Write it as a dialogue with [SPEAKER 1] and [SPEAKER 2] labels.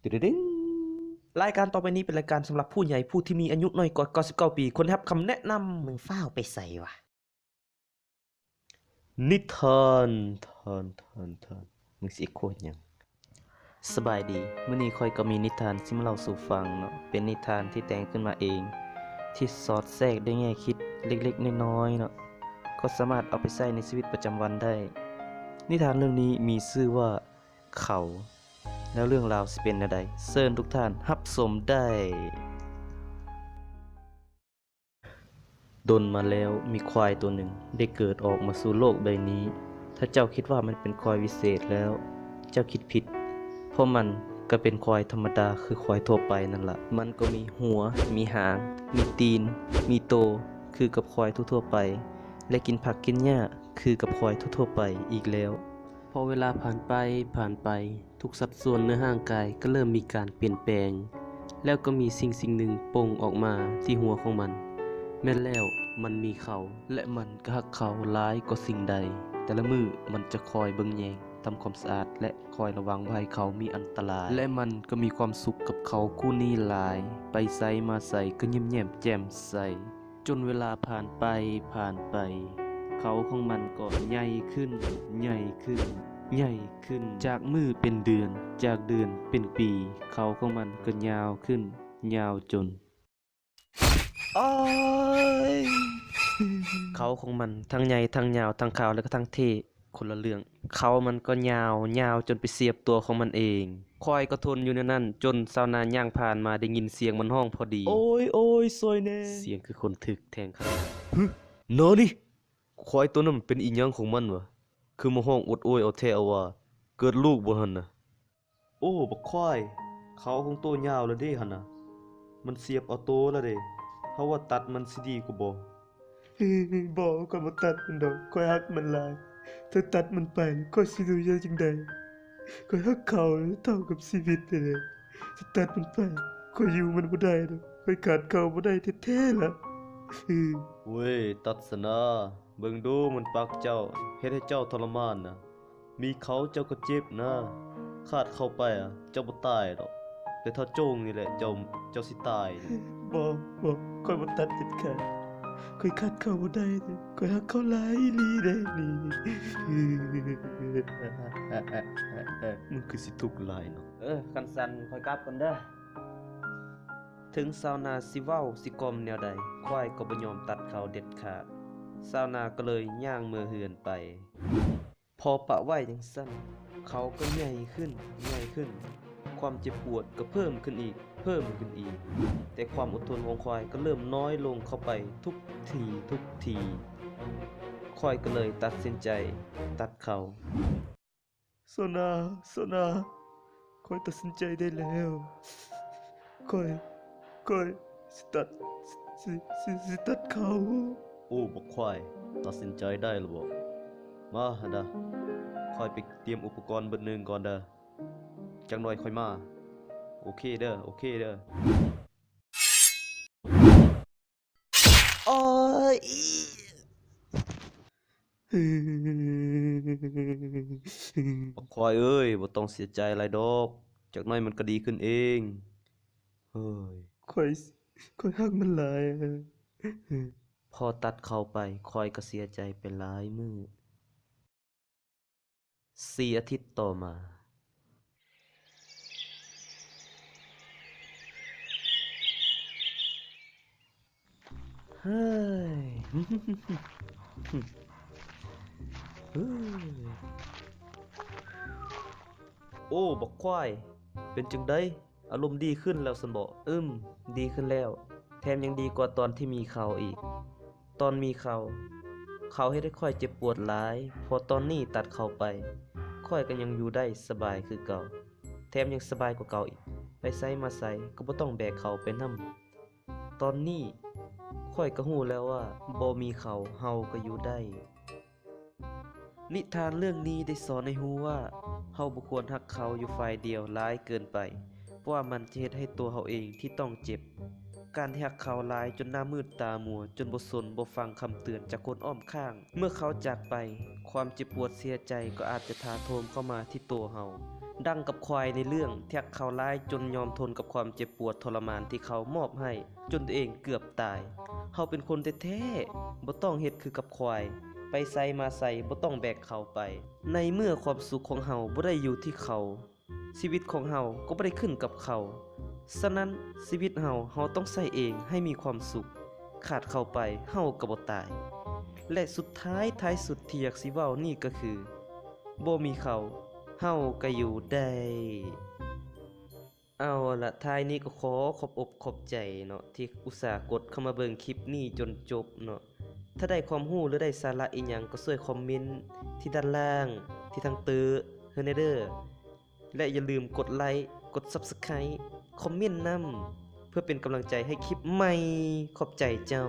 [SPEAKER 1] ตึดดึงรายการต่อไปนี้เป็นรายการสำหรับผู้ใหญ่ผู้ที่มีอายุน้อยกว่า99ปีควรได้รับคำแนะนำ
[SPEAKER 2] มึงเฝ้าวไปใส่วะ
[SPEAKER 1] นิทานทานมึงสิโคตรหยังสบายดีมื้อนี้ค่อยก็มีนิทานสิมาเล่าสู่ฟังเนาะเป็นนิทานที่แต่งขึ้นมาเองที่สอดแทรกด้วยแง่คิดเล็กๆน้อยๆเนาะก็สามารถเอาไปใช้ในชีวิตประจำวันได้นิทานเรื่องนี้มีชื่อว่าเขาแล้วเรื่องราวสิเป็นแนวใดเชิญทุกท่านรับชมได้ดนมาแล้วมีควายตัวหนึ่งได้เกิดออกมาสู่โลกใบนี้ ถ้าเจ้าคิดว่ามันเป็นควายวิเศษแล้ว เจ้าคิดผิด เพราะมันก็เป็นควายธรรมดาคือควายทั่วไปนั่นแหละมันก็มีหัว มีหาง มีตีน มีโต คือกับควายทั่วๆไป และกินผักกินหญ้าคือกับควายทั่วๆไปอีกแล้ว พอเวลาผ่านไปทุกสัดส่วนในร่างกายก็เริ่มมีการเปลี่ยนแปลง แล้วก็มีสิ่งหนึ่งโป่งออกมาที่หัวของมัน แม่นแล้วมันมีเขาและมันก็ฮักเขาร้ายกว่าสิ่งใด แต่ละมือมันจะคอยเบิ่งแยงทำความสะอาดและคอยระวังไว้ให้เขามีอันตราย และมันก็มีความสุขกับเขาคู่นี้หลาย ไปไสมาไสก็ยิ้มแย้มแจ่มใส จนเวลาผ่านไป เขาของมันก็ใหญ่ขึ้น จากมือเป็นเดือน จากเดือนเป็นปี เขาของมันก็ยาวขึ้น ยาวจน อ้ายเขาของมันทั้งใหญ่ทั้งยาวทั้งขาวและก็ทั้งเท่คนละเรื่องเขามันก็ยาวจนไปเสียบตัวของมันเองควายก็ทนอยู่ในนั้นจนชาวนาย่างผ่านมาได้ยินเสียงมันร้องพอดีโอ้ยซอยแน่เสียงคือคนถึกแทงข้างหน้าฮึนอนี่ควายตัวนั้นมันเป็นอีหยังของมันวะคือมาร้องอดโอยเอาแท้เอาว่าเกิดลูกบ่หั่นน่ะโอ้บักควายเขาของตัวยาวแล้วเด้หั่นน่ะมันเสียบเอาโตแล้วเด้เฮาว่าตัดมันสิดีกว่าบ่
[SPEAKER 3] บอกก็มาตัดมันดอกคอยฮักมันหลายถ้าตัดมันไปก็สิดูยังจังใดคอยฮักเขาเท่ากับชีวิตเลยถ้าตัดมันไปคอยอยู่มันบ่ได้ดอกคอยขาดเขาบ่ได้แท้ๆล่ะ
[SPEAKER 1] เว้ยตัดสนะเบิ่งดูมันปักเจ้าเฮ็ดให้เจ้าทรมานนะมีเขาเจ้าก็เจ็บนะขาดเข้าไปเจ้าบ่ตายดอกแต่ถ้าโจงนี่แหละเจ้าสิตายนะ
[SPEAKER 3] บอกคอยมาตัดเด็ดขาดคอยขาดเขาบ่ได้เด้คอยฮักเขาหลายอีหลีเด้นี่
[SPEAKER 1] มันคือสิทุกข์หลายเนาะคันสันค่อยกลับกันเด้อถึงชาวนาสิเว้าสิกลมแนวใดควายก็บ่ยอมตัดเขาเด็ดขาดชาวนาก็เลยย่างมือเหือนไป พอปะไว้จังซั่นเขาก็ใหญ่ขึ้น ความเจ็บปวดก็เพิ่มขึ้นอีก แต่ความอดทนของควายก็เริ่มน้อยลงเข้าไปทุกที ควายก็เลยตัดสินใจตัดเขา
[SPEAKER 3] โซนาคอยตัดสินใจได้แล้วคอยสิตัดสิตัดเขา
[SPEAKER 1] โอ้บักควายตัดสินใจได้หรือบ่มาหั่นเด้อค่อยไปเตรียมอุปกรณ์เบิดหนึงก่อนเด้อจักหน่อยค่อยมาโอเคเด้อโอ้ย บักควายเอ้ยบ่ต้องเสียใจอะไรดอกจากหน้อยมันก็ดีขึ้นเองเฮ้ย
[SPEAKER 3] คอยฮักมันหลายอะ
[SPEAKER 1] พอตัดเข้าไปควายก็เสียใจไปหลายมื้อ4 อาทิตย์ต่อมาเฮ้ย เฮ้ยโอ้บักควายเป็นจังไดอารมณ์ดีขึ้นแล้วซั่นบ่ดีขึ้นแล้วแถมยังดีกว่าตอนที่มีเขาอีก ตอนมีเขาเฮ็ดให้ข้อยเจ็บปวดหลายพอตอนนี้ตัดเขาไปข้อยก็ยังอยู่ได้สบายคือเก่าแถมยังสบายกว่าเก่าอีกไปไสมาไสก็บ่ต้องแบกเขาไปนำตอนนี้ข้อยก็ฮู้แล้วว่าบ่มีเขาเฮาก็อยู่ได้ นิทานเรื่องนี้ได้สอนให้รู้ว่าเฮาบ่ควรรักเขาอยู่ฝ่ายเดียวหลายเกินไปเพราะว่ามันจะเฮ็ดให้ตัวเฮาเองที่ต้องเจ็บ การที่รักเขาหลายจนหน้ามืดตามัวจนบ่สนบ่ฟังคำเตือนจากคนอ้อมข้าง เมื่อเขาจากไปความเจ็บปวดเสียใจก็อาจจะถาโถมเข้ามาที่ตัวเฮา ดังกับควายในเรื่องแทกเขาร้ายจนยอมทนกับความเจ็บปวดทรมานที่เขามอบให้จนตัวเองเกือบตายเฮาเป็นคนแท้ๆบ่ต้องเฮ็ดคือกับควายไปไสมาไสบ่ต้องแบกเขาไปในเมื่อความสุขของเฮาบ่ได้อยู่ที่เขาชีวิตของเฮาก็บ่ได้ขึ้นกับเขาฉะนั้นชีวิตเฮาต้องใช้เองให้มีความสุขขาดเขาไปเฮาก็บ่ตายและสุดท้ายท้ายสุดที่อยากสิเว้านี่ก็คือบ่มีเขาเฮาก็อยู่ได้ เอาละท้ายนี้ก็ขอขอบอกขอบใจเนาะที่อุตส่าห์กดเข้ามาเบิ่งคลิปนี้จนจบเนาะถ้าได้ความรู้หรือได้สาระอีหยังก็ช่วยคอมเมนต์ที่ด้านล่างที่ทางตื้อเฮอเนเดอร์และอย่าลืมกดไลค์กด Subscribe คอมเมนต์นำเพื่อเป็นกำลังใจให้คลิปใหม่ขอบใจเจ้า